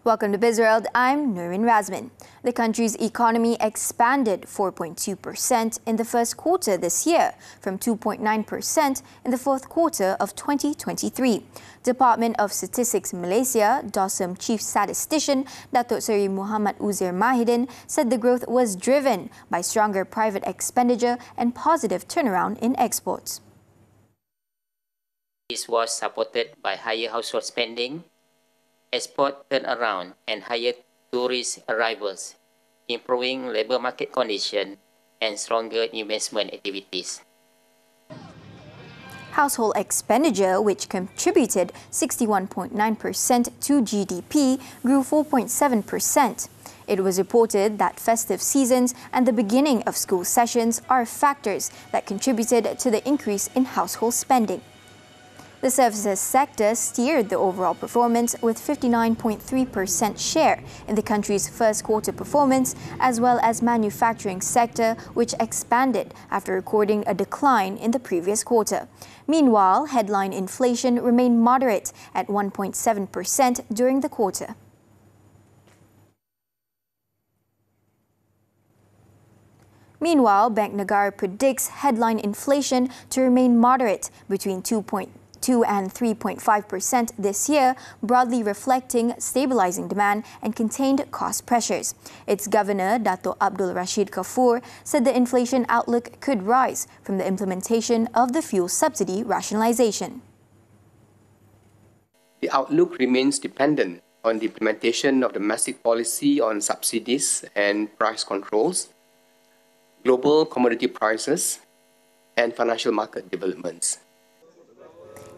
Welcome to Bizworld. I'm Nurin Razmyn. The country's economy expanded 4.2% in the first quarter this year, from 2.9% in the fourth quarter of 2023. Department of Statistics Malaysia, DOSM Chief Statistician Datuk Seri Muhammad Uzair Mahidin said the growth was driven by stronger private expenditure and positive turnaround in exports. This was supported by higher household spending, export turnaround and higher tourist arrivals, improving labour market conditions and stronger investment activities. Household expenditure, which contributed 61.9% to GDP, grew 4.7%. It was reported that festive seasons and the beginning of school sessions are factors that contributed to the increase in household spending. The services sector steered the overall performance with 59.3% share in the country's first quarter performance, as well as manufacturing sector, which expanded after recording a decline in the previous quarter. Meanwhile, headline inflation remained moderate at 1.7% during the quarter. Meanwhile, Bank Negara predicts headline inflation to remain moderate between 2.2 and 3.5% this year, broadly reflecting stabilizing demand and contained cost pressures. Its governor, Dato' Abdul Rashid Kafur, said the inflation outlook could rise from the implementation of the fuel subsidy rationalisation. The outlook remains dependent on the implementation of domestic policy on subsidies and price controls, global commodity prices, and financial market developments.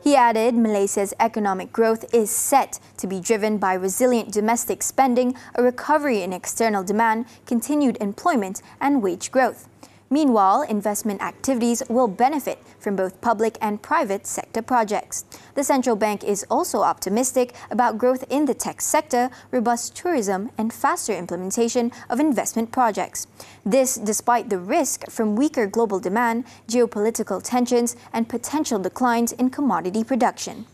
He added Malaysia's economic growth is set to be driven by resilient domestic spending, a recovery in external demand, continued employment and wage growth. Meanwhile, investment activities will benefit from both public and private sector projects. The central bank is also optimistic about growth in the tech sector, robust tourism and faster implementation of investment projects. This despite the risk from weaker global demand, geopolitical tensions and potential declines in commodity production.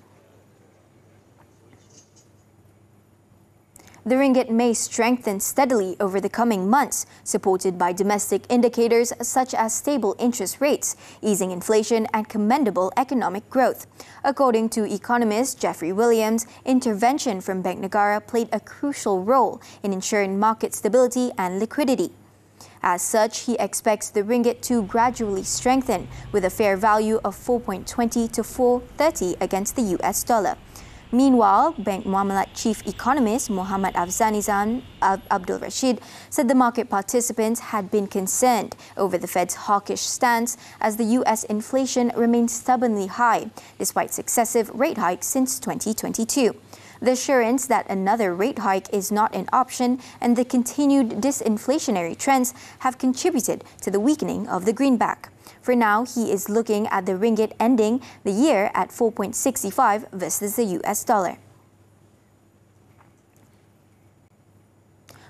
The ringgit may strengthen steadily over the coming months, supported by domestic indicators such as stable interest rates, easing inflation and commendable economic growth. According to economist Jeffrey Williams, intervention from Bank Negara played a crucial role in ensuring market stability and liquidity. As such, he expects the ringgit to gradually strengthen with a fair value of 4.20 to 4.30 against the US dollar. Meanwhile, Bank Muamalat Chief Economist Muhammad Afzanizan Abdul Rashid said the market participants had been concerned over the Fed's hawkish stance as the US inflation remained stubbornly high despite successive rate hikes since 2022. The assurance that another rate hike is not an option and the continued disinflationary trends have contributed to the weakening of the greenback. For now, he is looking at the ringgit ending the year at 4.65 versus the US dollar.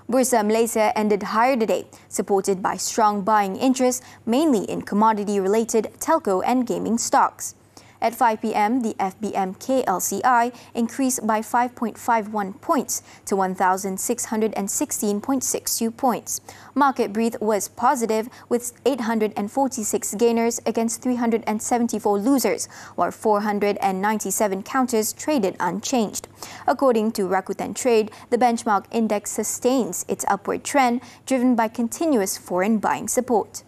Bursa Malaysia ended higher today, supported by strong buying interest, mainly in commodity-related telco and gaming stocks. At 5 p.m., the FBM KLCI increased by 5.51 points to 1,616.62 points. Market breadth was positive, with 846 gainers against 374 losers, while 497 counters traded unchanged. According to Rakuten Trade, the benchmark index sustains its upward trend, driven by continuous foreign buying support.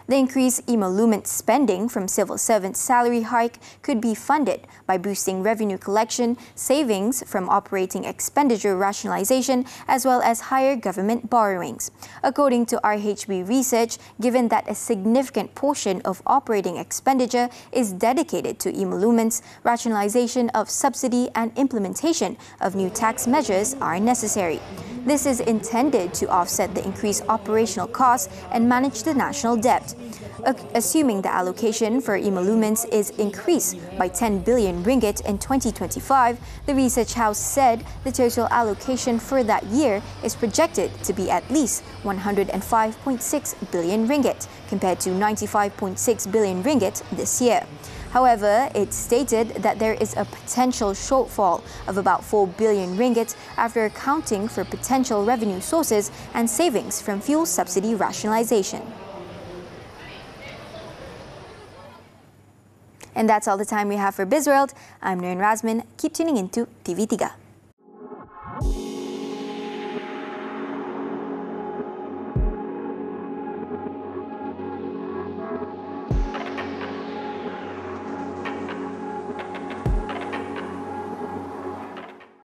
The increased emolument spending from civil servants' salary hike could be funded by boosting revenue collection, savings from operating expenditure rationalisation, as well as higher government borrowings. According to RHB research, given that a significant portion of operating expenditure is dedicated to emoluments, rationalisation of subsidy and implementation of new tax measures are necessary. This is intended to offset the increased operational costs and manage the national debt. Assuming the allocation for emoluments is increased by 10 billion ringgit in 2025, the research house said the total allocation for that year is projected to be at least 105.6 billion ringgit, compared to 95.6 billion ringgit this year. However, it stated that there is a potential shortfall of about 4 billion ringgit after accounting for potential revenue sources and savings from fuel subsidy rationalisation. And that's all the time we have for Bizworld. I'm Nurin Razmyn. Keep tuning into TV3.